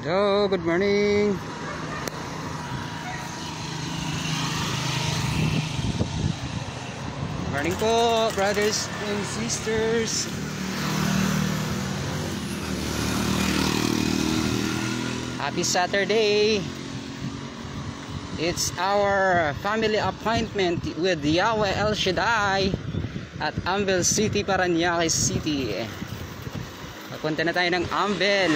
Hello, good morning. Morning po, brothers and sisters. Happy Saturday. It's our family appointment with Yahweh El Shaddai at Ambel City, Paranaque City. Papunta na tayo ng Ambel.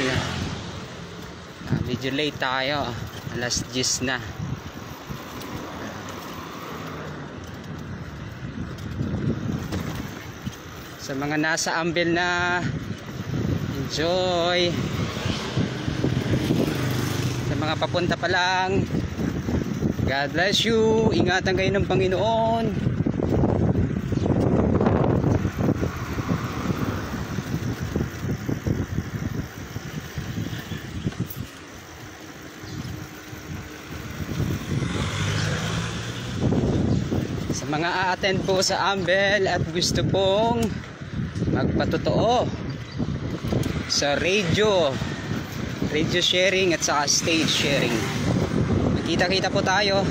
Medyo late tayo, alas 10 na. Sa mga nasa Ambel na, enjoy. Sa mga papunta pa lang, God bless you. Ingatan kayo ng Panginoon. Sa mga a-attend po sa Ambel at gusto pong magpatotoo sa radio sharing at saka stage sharing, magkita-kita po tayo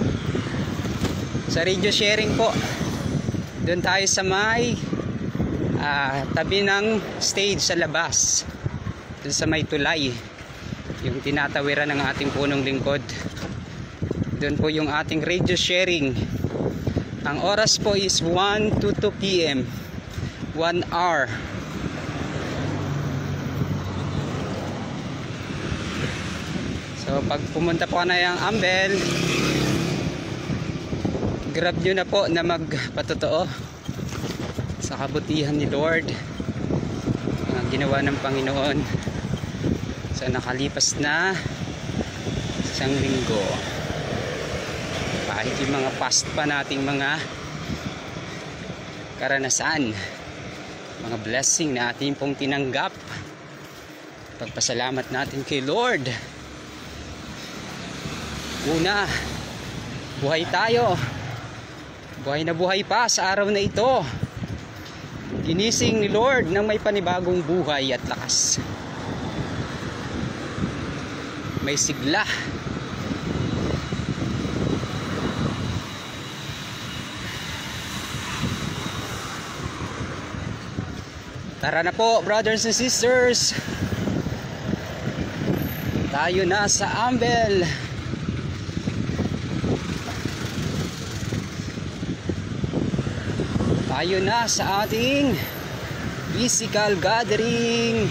sa radio sharing po. Doon tayo sa may tabi ng stage sa labas, doon sa may tulay, yung tinatawiran ng ating punong lingkod. Doon po yung ating radio sharing. Ang oras po is 1 to 2 p.m. 1 hour. So pag pumunta po na yung Ambel, grab nyo na po na magpatotoo sa kabutihan ni Lord, ginawa ng Panginoon sa nakalipas na isang linggo. Kahit yung mga past pa nating mga karanasan, mga blessing na ating pong tinanggap, pagpasalamat natin kay Lord. Una, buhay tayo, buhay na buhay pa sa araw na ito. Ginising ni Lord ng may panibagong buhay at lakas, may sigla. Tara na po, brothers and sisters. Tayo na sa Ambel. Tayo na sa ating physical gathering.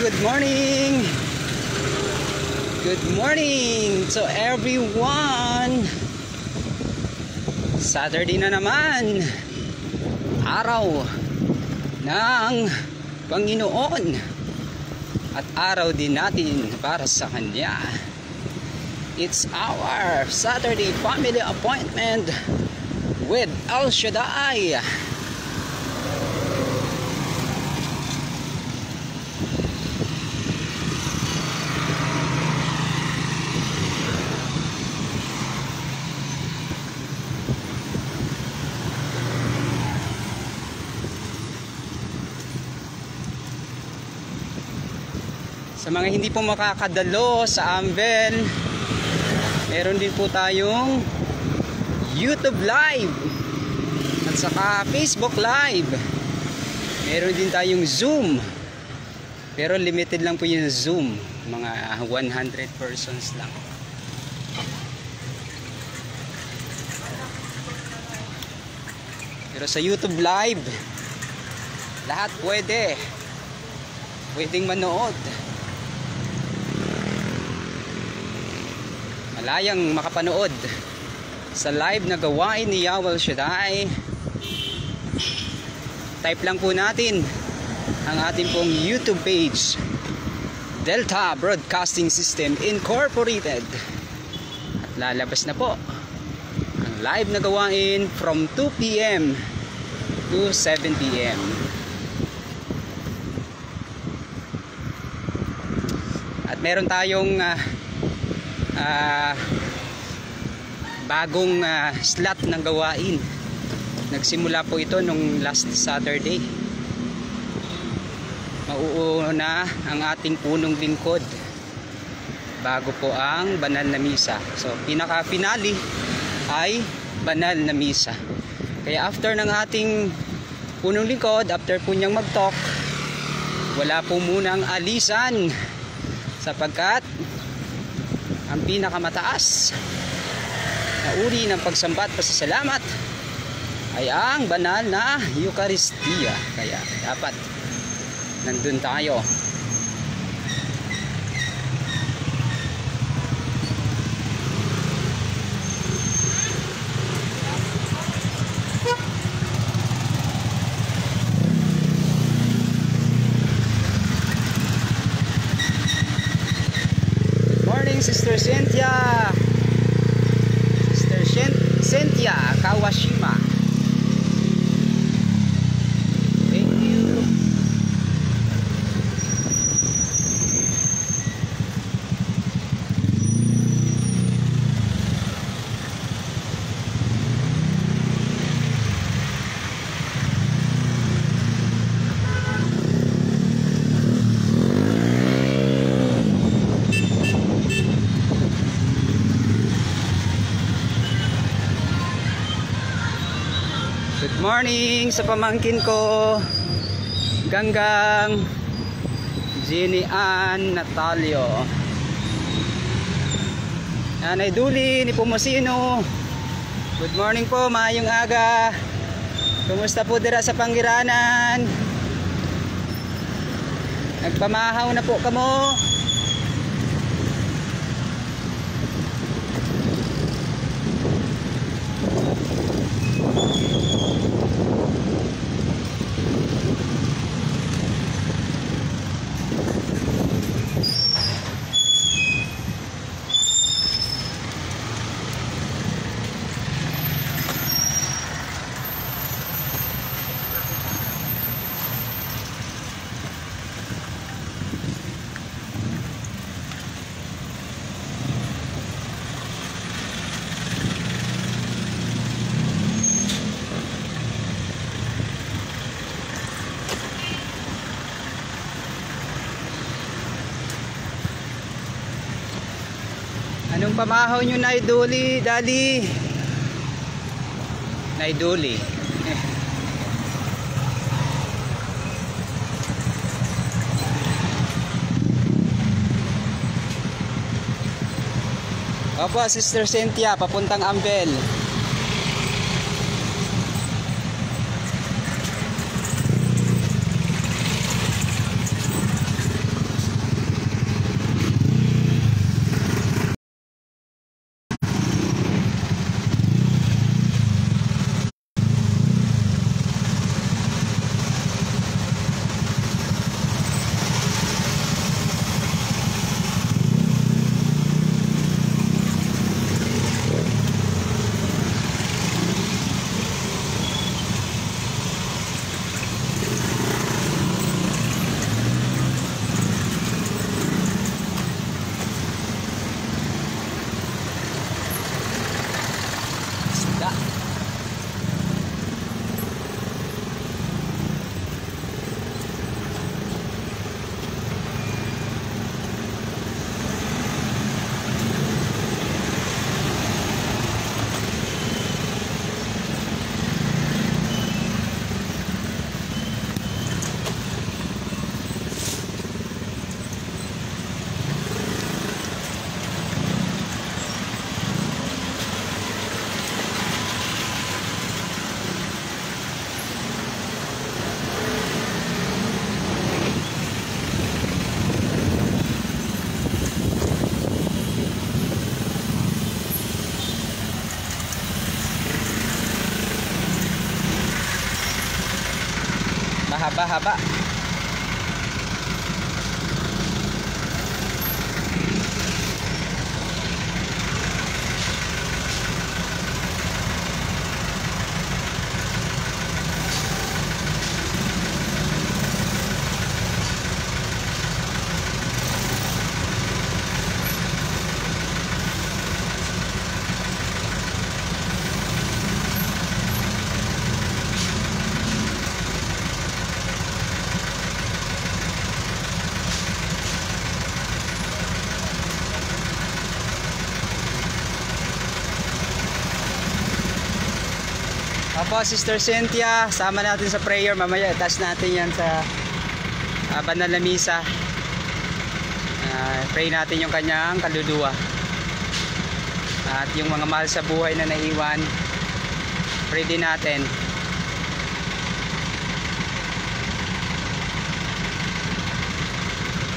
Good morning. Good morning to everyone. Saturday na naman, araw ng Panginoon at araw din natin para sa Kanya. It's our Saturday family appointment with El Shaddai. Sa mga hindi po makakadalo sa Ambel, meron din po tayong YouTube Live at saka Facebook Live. Meron din tayong Zoom, pero limited lang po yung Zoom, mga 100 persons lang. Pero sa YouTube Live, lahat pwedeng manood. Malayang makapanood sa live na gawain ni Yahweh Shaddai. Type lang po natin ang ating pong YouTube page, Delta Broadcasting System Incorporated. At lalabas na po ang live na gawain from 2 p.m. to 7 p.m. At meron tayong bagong slot ng gawain. Nagsimula po ito nung last Saturday. Mauuna ang ating punong lingkod bago po ang banal na misa. So pinaka-finale ay banal na misa. Kaya after ng ating punong lingkod, after po niyang mag-talk, wala po munang alisan, sapagkat ang pinakamataas na uri ng pagsambat pasasalamat ay ang banal na Eucharistia. Kaya dapat nandun tayo. Good morning, Sister Cynthia. Sister Cynthia Kawashima. Thank you. Good morning sa pamangkin ko, Ganggang Jenny Ann Natalio, Nanay Duli ni Pumusino. Good morning po, maayong aga. Kumusta po dira sa Pangiranan? Nagpamahaw na po kamo? Anong pamahaw nyo, Nay Duli? Dali Nay Duli. Opo, Sister Cynthia, papuntang Ambel. Mahaba-haba. Opo, Sister Cynthia, sama natin sa prayer. Mamaya itas natin yan sa banal na misa. Pray natin yung kanyang kaluluwa. At yung mga mahal sa buhay na naiwan, pray din natin.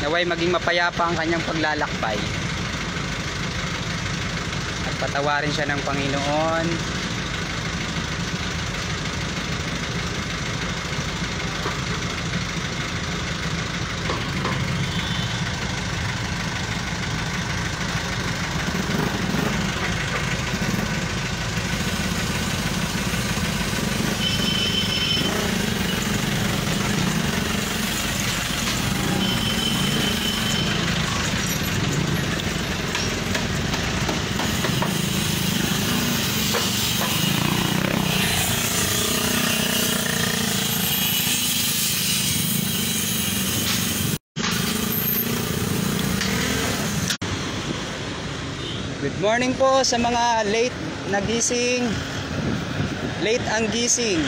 Naway maging mapayapa ang kanyang paglalakbay. At patawarin siya ng Panginoon. Good morning po sa mga late nagising, late ang gising.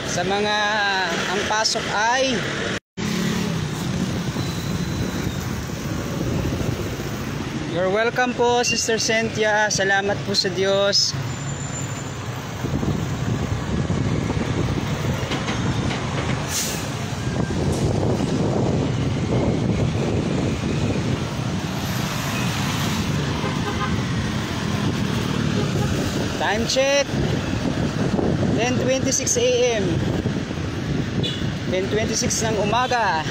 Sa mga ang pasok ay you're welcome po, Sister Cynthia. Salamat po sa Diyos. Time check 10:26 AM 10:26 ng umaga.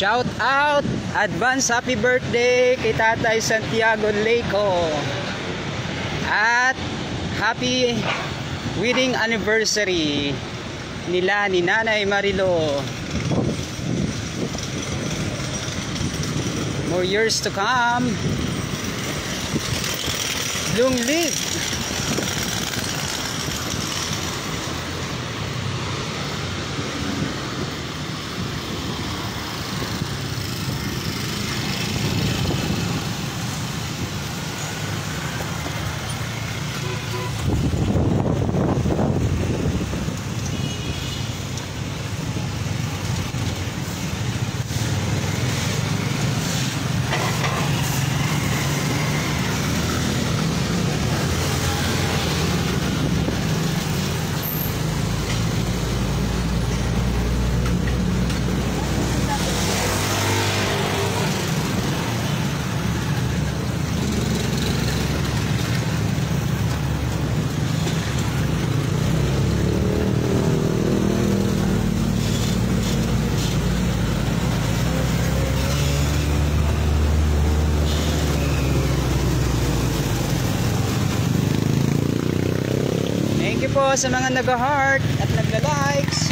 Shout out, advance happy birthday kay Tatay Santiago Leco. At happy wedding anniversary nila ni Nanay Marilo. More years to come. Long live. Thank you po sa mga nag-heart at nagla-likes.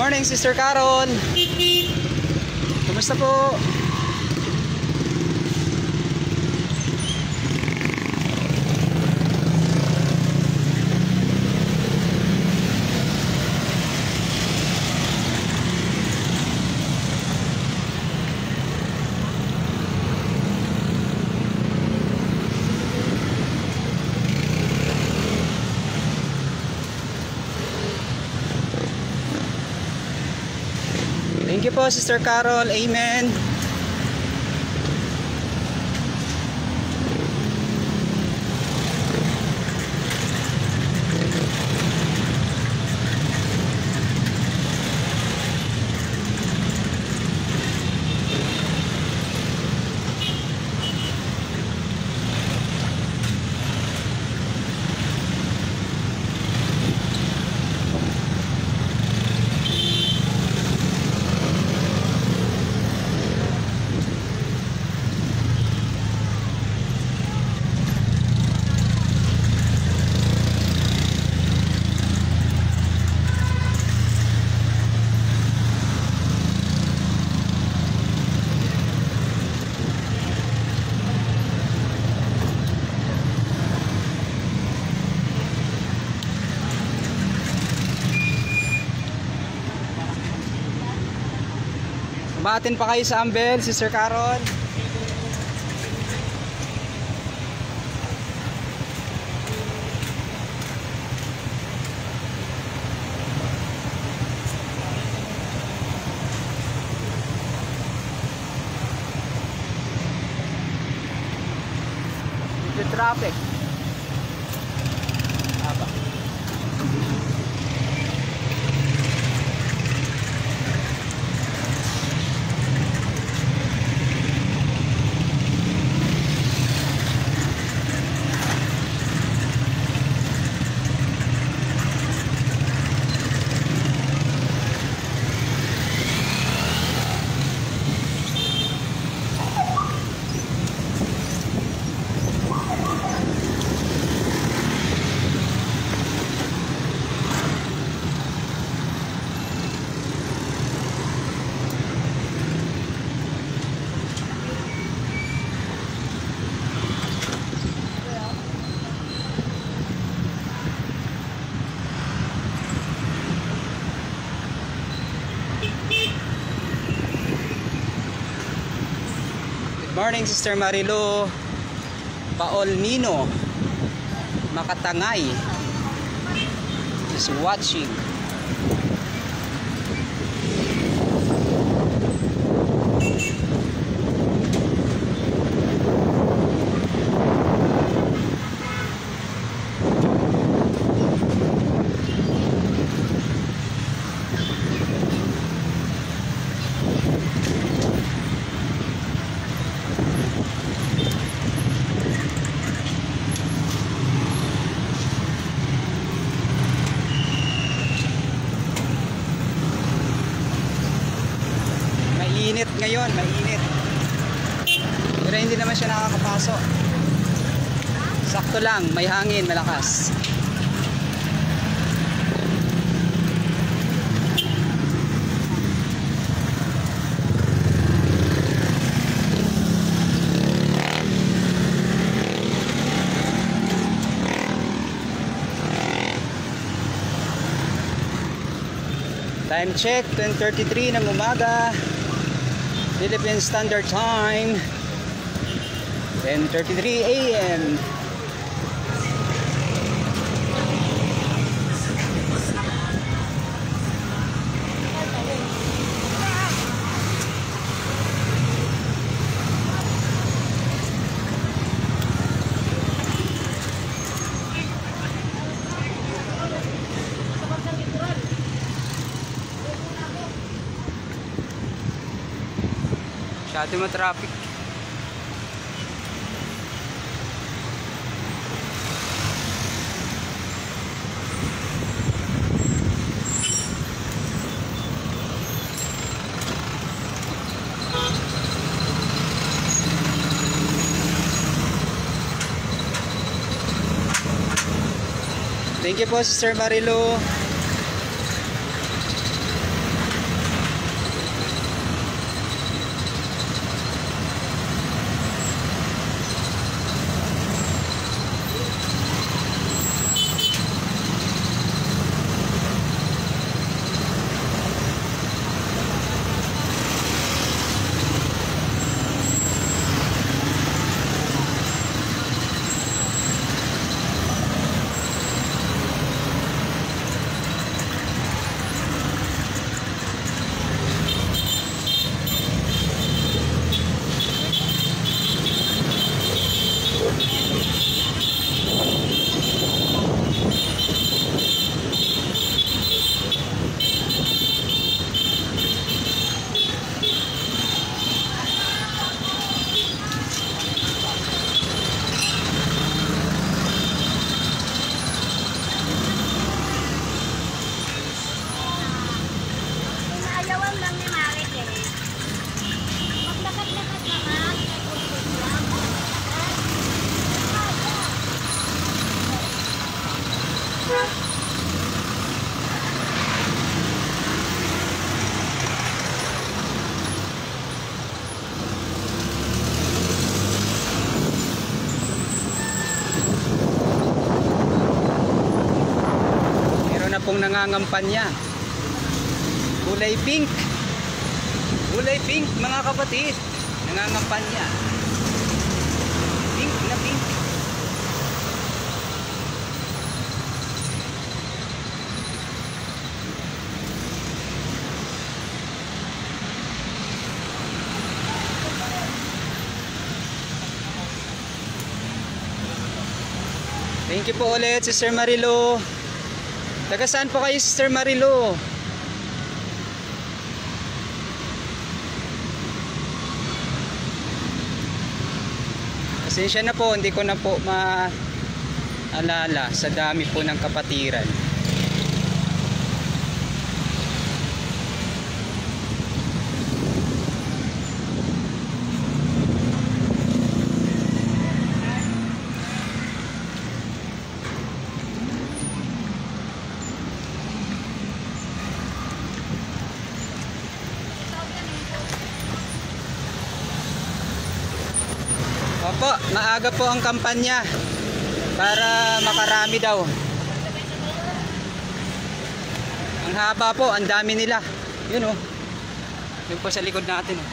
Morning, Sister Carol. Kumusta po? Thank you po, Sister Carol. Amen. Kumatin pa kayo sa Ambel, Sister Carol. The traffic. Haba. Morning, Sister Marilu Paolnino Makatangay is watching. Mainit ngayon, mainit. Pero hindi naman siya nakakapasok. Sakto lang, may hangin, malakas. Time check, 10:33 ng umaga. Philippine Standard Time, 10:33 AM. Masyado ma-traffic. Thank you po, Sister Marilu. nangangampanya. Kulay pink. Kulay pink mga kapatid. Nangangampanya. Pink na pink. Thank you po ulit, Sister Marilo. Taga saan po kayo, Sister Marilo? Pasensya na po, hindi ko na po maalala sa dami po ng kapatiran. Opo, maaga po ang kampanya para makarami daw. Ang haba po, ang dami nila. Yun oh. Yun po sa likod natin oh.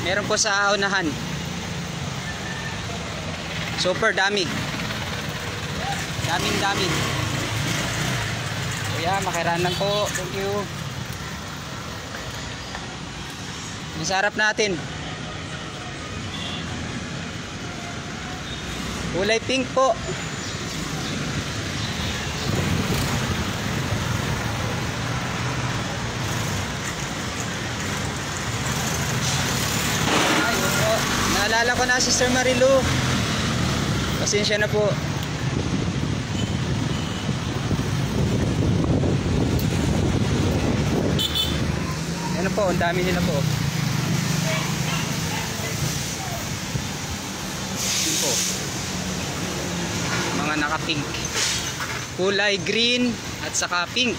Meron po sa unahan. Super dami. Daming dami. Kuya, makiranan po. Thank you. Masarap natin. Kulay pink po. Ay, po. Naalala ko na, Sister Marilu. Pasensya na po. Ano po, ang dami nila po. Mga naka-pink, kulay green at saka pink.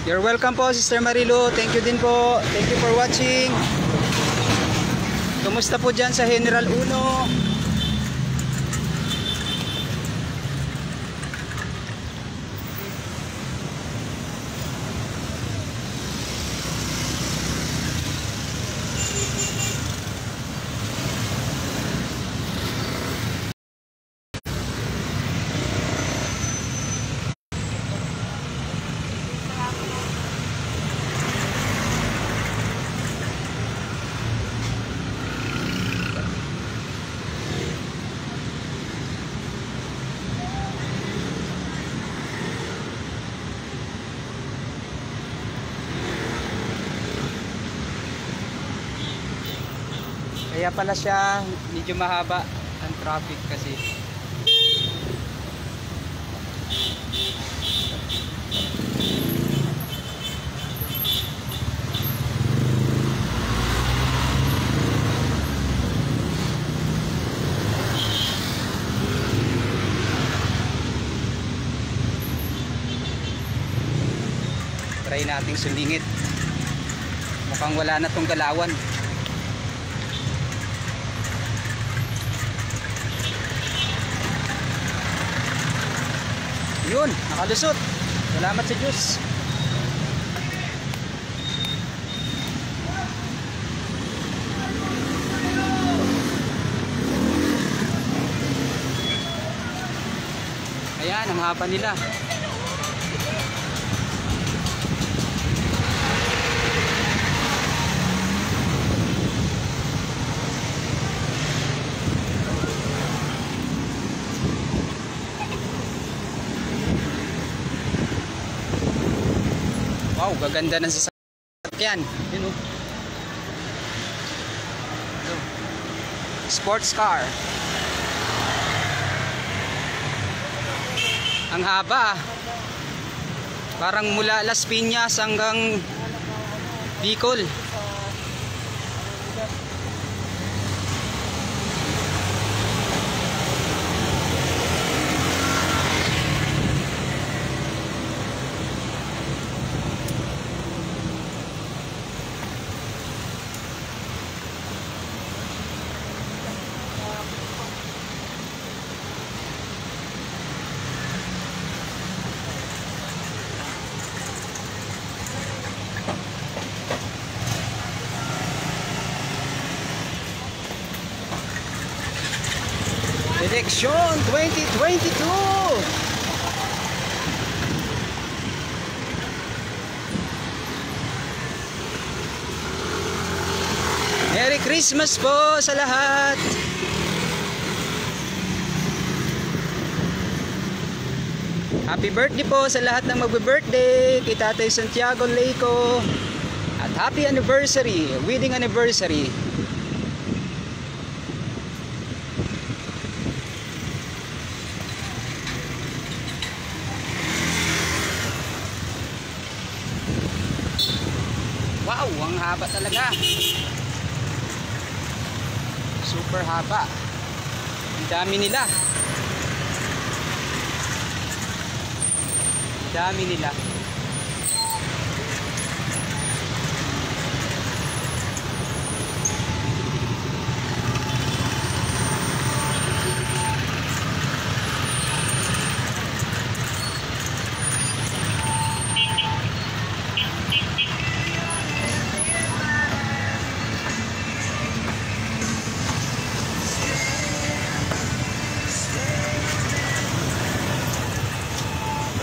You're welcome po, Sister Marilu. Thank you din po. Thank you for watching. Kumusta po dyan sa General Uno? Kaya pala siya medyo mahaba ang traffic kasi. Try nating sumingit. Mukhang wala na tong galawan. Yun, nakalusot. Salamat sa Diyos. Ayan, ang haba nila. Wow, gaganda ng sasakyan. Yun, oh. Sports car. Ang haba. Parang mula Las Piñas hanggang Bicol. Eleksyon 2022. Merry Christmas po sa lahat. Happy birthday po sa lahat ng magbe-birthday kay Tatay Santiago Leico. At happy anniversary, wedding anniversary. Wow, ang haba talaga. Super haba. Ang dami nila. Ang dami nila.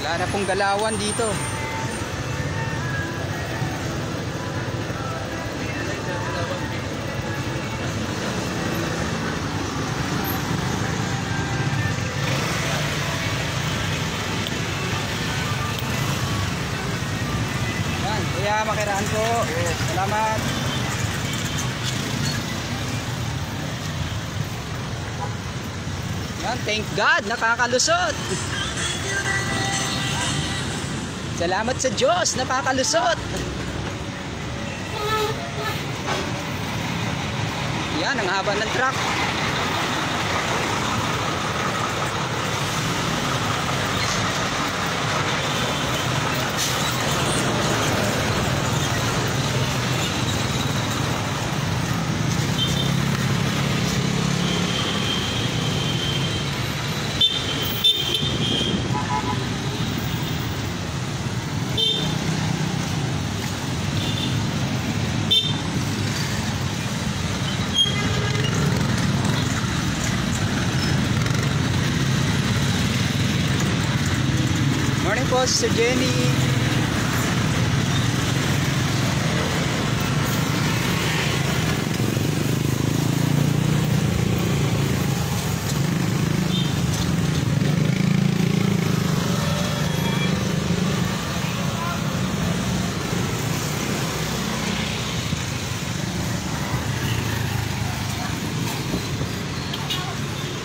Wala na pong galawan dito. Yan, kuya, makiraan po. Salamat. Yan, thank God, nakakalusot. Salamat sa Diyos, nakakalusot. Yan, ang haba ng truck. Morning po, Sister Jenny.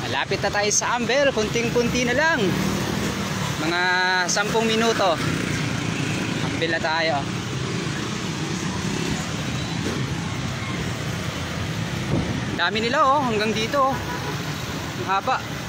Malapit na tayo sa Amber, kunting-kunti na lang. Mga 10 minuto. Ambil na tayo. Dami nila oh, hanggang dito oh. Ang haba.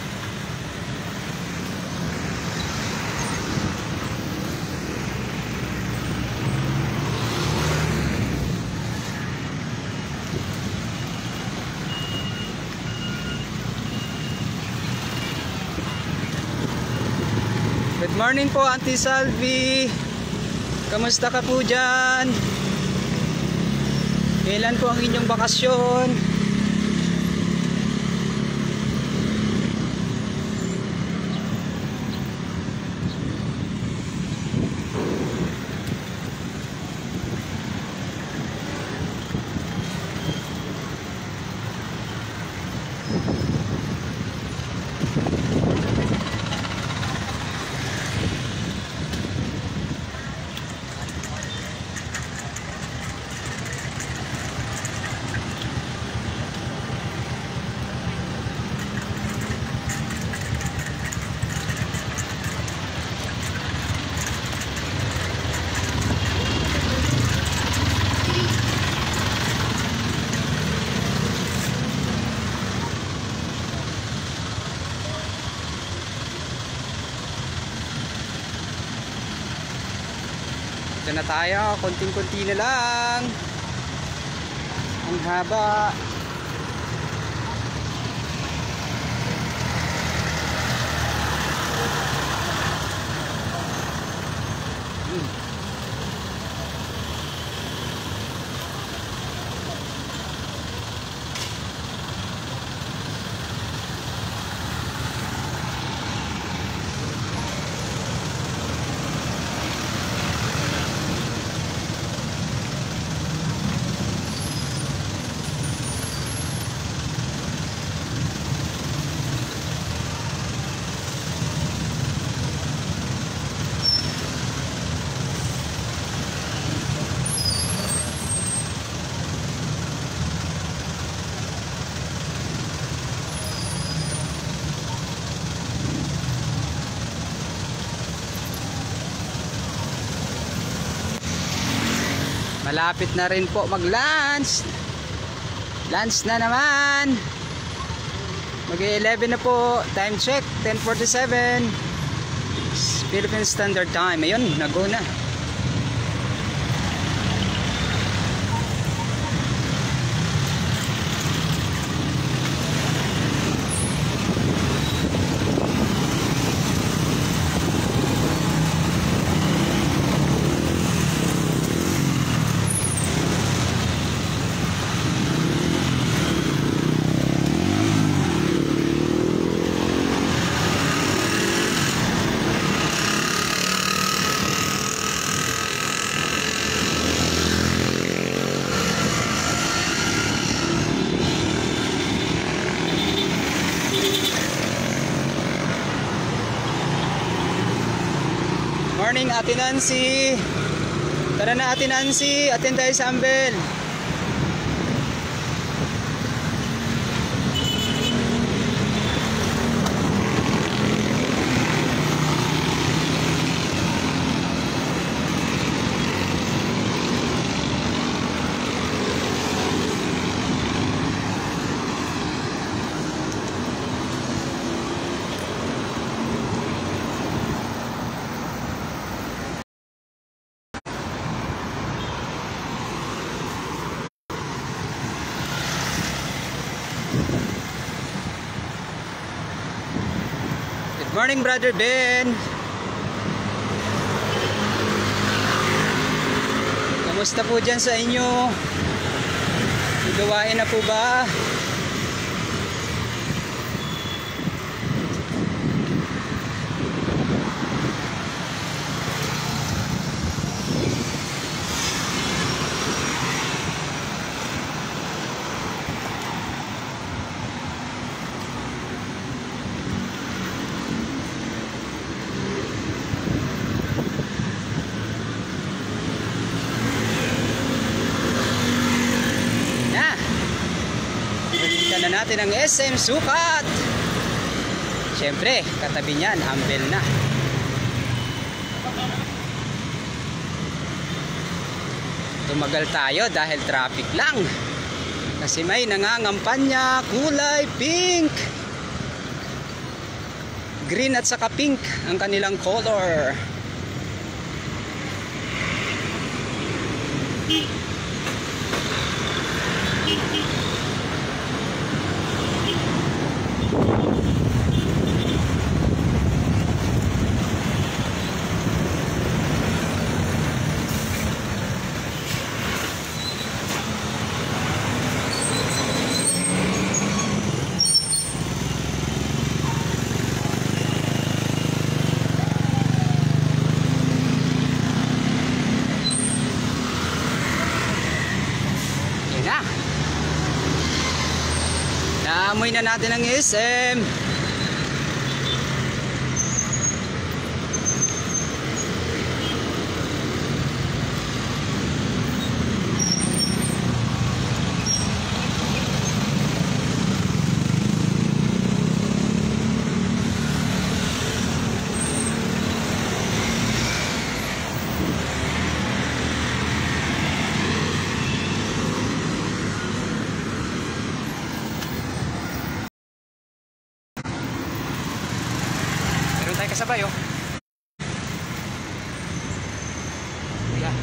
Good morning po, Auntie Salvi. Kamusta ka po dyan? Kailan po ang inyong bakasyon? Ito na tayo, konting-konti na lang. Ang haba. Malapit na rin po mag-lunch. Lunch na naman. Mag-11 na po. Time check, 10:47. Philippine Standard Time. Ayun, nag-go na. Morning, Ate Nancy. Tara na, Ate Nancy. Attend tayo sa Ambel. Good morning, Brother Ben. Kamusta po dyan sa inyo? Gawain na po ba? Na natin ang SM Sukat. Siyempre, katabi niyan, Ambel na. Tumagal tayo dahil traffic lang. Kasi may nangangampanya kulay pink. Green at saka pink ang kanilang color. Naamoy na natin ang SM. Kasabay oh. Yeah.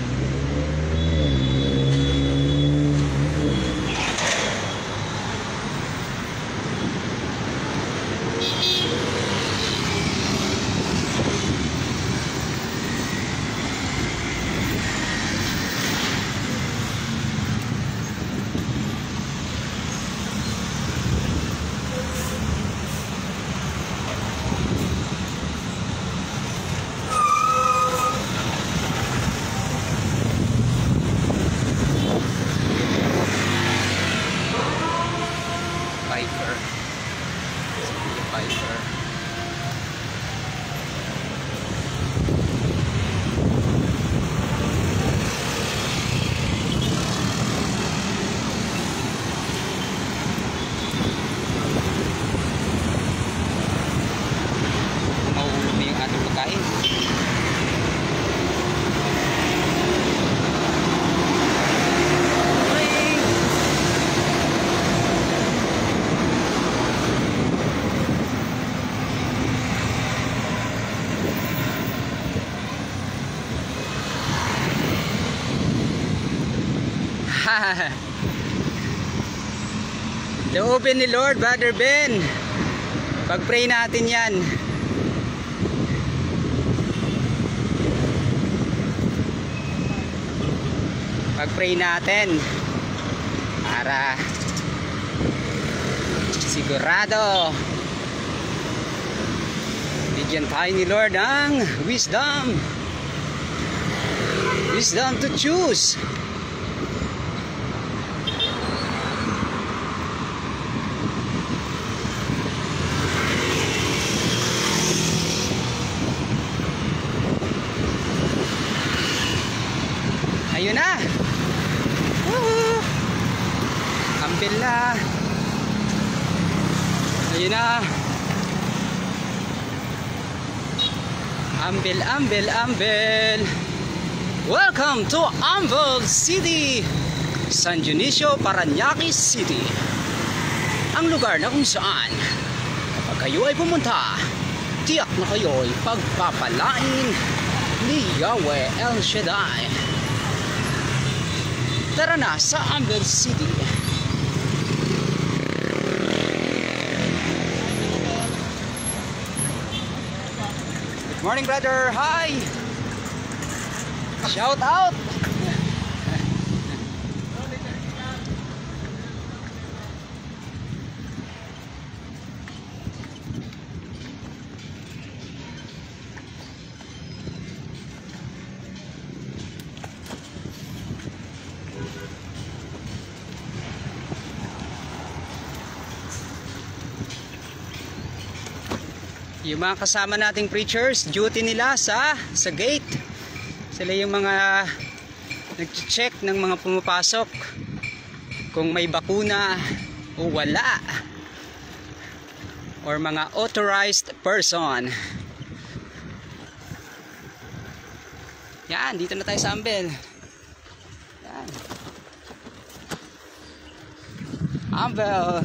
Loobin ni Lord, Brother Ben. Pag-pray natin yan. Pag-pray natin para sigurado bigyan tayo ni Lord ng wisdom to choose. Ayun na. Woohoo! Ambil na. Ayun na. Ambil, ambil, ambil. Welcome to Ambil City, San Dionisio, Parañaque City. Ang lugar na kung saan kapag kayo ay pumunta, tiyak na kayo ay pagpapalain ni Yahweh El Shaddai. Tara na sa Ambil City. Good morning, brother. Hi. Shout out. Yung mga kasama nating preachers, duty nila sa gate. Sila yung mga nag-check ng mga pumapasok kung may bakuna o wala, or mga authorized person. Yan, dito na tayo sa Ambil. Yan. Ambil.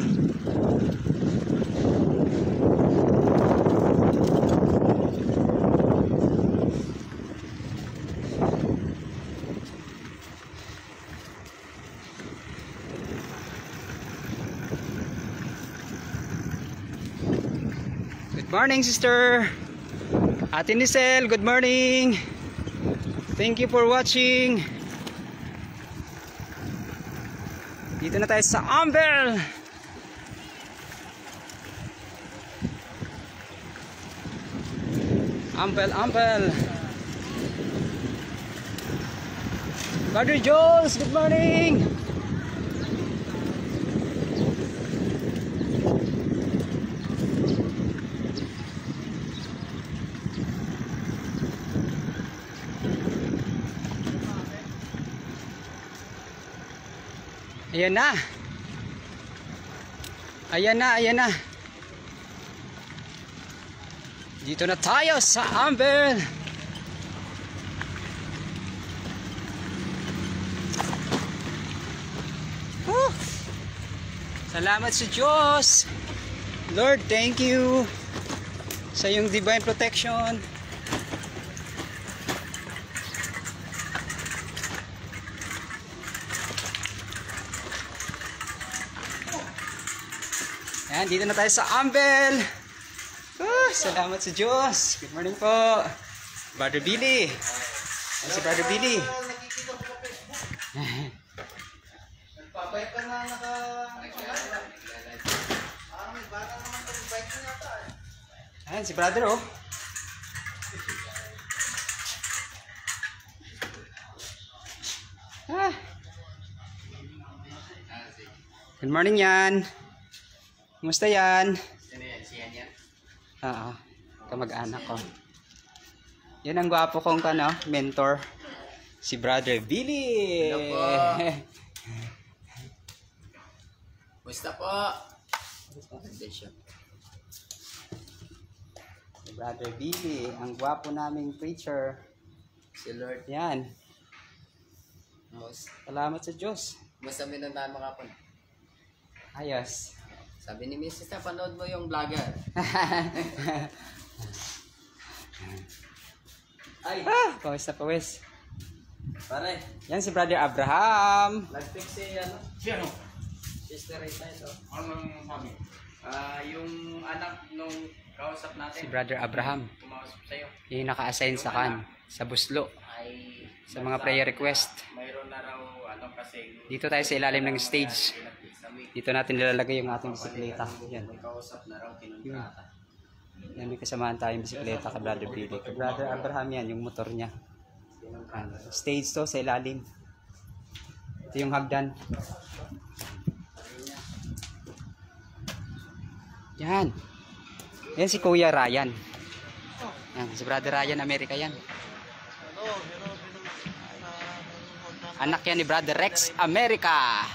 Good morning, sister. Ate Nicel, good morning. Thank you for watching. Dito na tayo sa Ambil. Ambil, Ambil. Brother Jules, good morning. Ayan na. Ayan na, ayan na. Dito na tayo sa Ambil. Salamat sa Diyos. Lord, thank you sa iyong divine protection. Ayan, dito na tayo sa Ambil. Salamat sa Diyos. Good morning po, Brother Billy. Ayan si Brother Billy. Nagpapayat ka na naka... Parang may bata naman pag-bike na yata eh. Ayan si Brother oh. Good morning yan. Kumusta yan? Sino yan? Siyan yan? Oo, kamag-anak ko. Yan ang gwapo kong mentor. Si Brother Billy. Hello po. Basta po. Si Brother Billy, ang gwapo naming preacher. Si Lord. Yan. Salamat sa Diyos. Basta minuntahan mo kapon. Ayos. Sabi ni Mrs. na panood mo yung vlogger. Ay! Pawis na pawis. Pare, Yan si Brother Abraham. nag-fix si ano? Sino? Sister Rita ito. Anong sabi? Yung anak nung kausap natin. Si Brother Abraham. Kumausap sa'yo. Yung naka-assign sa kan. Sa Buslo. Ay, Sa mga prayer request. mayroon na raw ano kasi. Dito tayo sa ilalim ng stage. Dito natin nilalagay yung ating bisikleta. Yan. May kausap na raw kinontrata. Yan, may kasamahan tayong bisikleta ka Brother Billy. Kay Brother Abraham yan, yung motor niya. Yan. Stage to sa ilalim. Ito yung hagdan. Yan. Yan si Kuya Ryan. Yan, si Brother Ryan, Amerika yan. Anak yan ni Brother Rex, Amerika.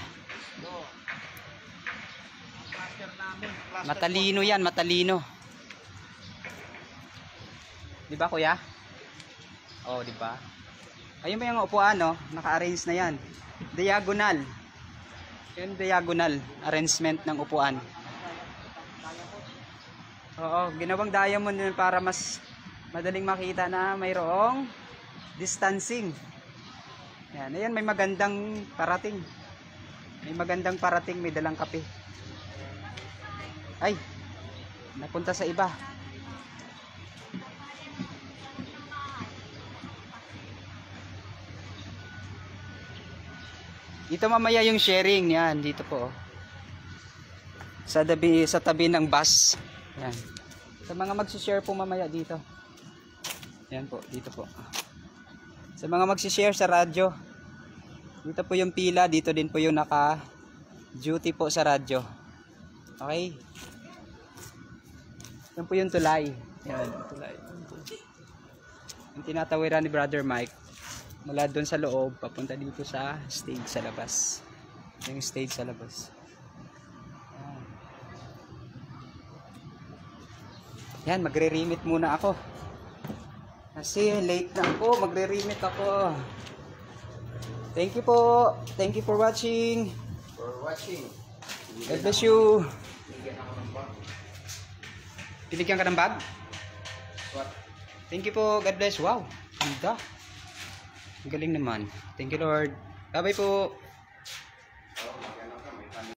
Matalino yan, matalino. Di ba kuya? Oh, di ba? Ayun ba yung upuan, no? Naka-arrange na yan. Diagonal. Yung diagonal arrangement ng upuan. Oo, ginawang diamond yun para mas madaling makita na mayroong distancing. Yan, ayan, may magandang parating. May magandang parating, may dalang kape. Ay, napunta sa iba. Dito mamaya yung sharing, yan, dito po. Sa tabi ng bus. Yan. Sa mga magsi-share po mamaya dito. Yan po, dito po. Sa mga magsi-share sa radyo. Dito po yung pila, dito din po yung naka-duty po sa radyo. Okay? Yan po yung tulay. Yan, tulay. Yung tinatawiran ni Brother Mike. Mula doon sa loob, papunta dito sa stage sa labas. Yung stage sa labas. Yan, magre-remit muna ako. Kasi late na ako, magre-remit ako. Thank you po. Thank you for watching. God bless you. Binigyan ka ng bag? Thank you po. God bless. Wow. Ganda. Ang galing naman. Thank you Lord. Bye bye po.